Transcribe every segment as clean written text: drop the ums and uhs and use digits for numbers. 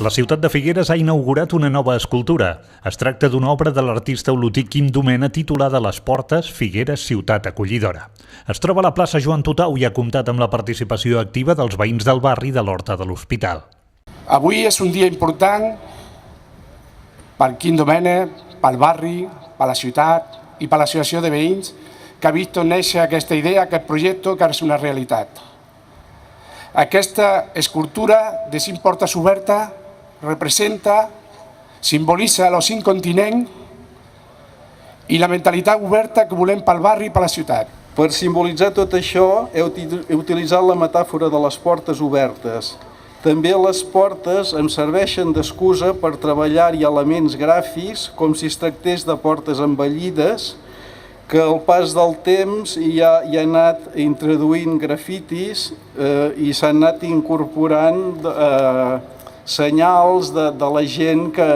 La ciutat de Figueres ha inaugurat una nova escultura. Es tracta d'una obra de l'artista olotí Quim Domena titulada Les Portes, Figueres, ciutat acollidora. Es troba a la plaça Joan Tutau i ha comptat amb la participació activa dels veïns del barri de l'Horta de l'Hospital. Avui és un dia important per Quim Domena, pel barri, per la ciutat i per l'associació de veïns que ha vist néixer aquesta idea, aquest projecte que ara és una realitat. Aquesta escultura de 5 portes obertes representa, simbolitza els 5 continents i la mentalitat oberta que volem pel barri i per la ciutat. Per simbolitzar tot això he utilitzat la metàfora de les portes obertes. També les portes em serveixen d'excusa per treballar-hi elements gràfics com si es tractés de portes envellides que al pas del temps hi ha anat introduint grafitis i s'han anat incorporant senyals de la gent que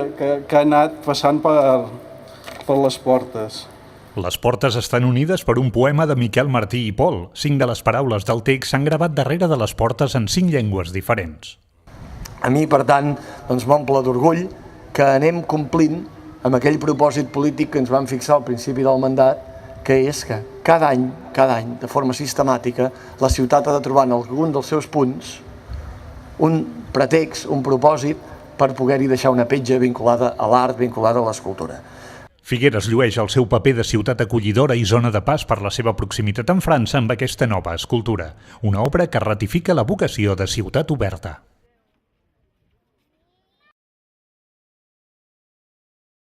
ha anat passant per les portes. Les portes estan unides per un poema de Miquel Martí i Pol. 5 de les paraules del text s'han gravat darrere de les portes en 5 llengües diferents. A mi, per tant, m'omple d'orgull que anem complint amb aquell propòsit polític que ens vam fixar al principi del mandat, que és que cada any, de forma sistemàtica, la ciutat ha de trobar en algun dels seus punts un pretext, un propòsit per poder-hi deixar una petja vinculada a l'art, vinculada a l'escultura. Figueres llueix el seu paper de ciutat acollidora i zona de pas per la seva proximitat amb França amb aquesta nova escultura, una obra que ratifica la vocació de ciutat oberta.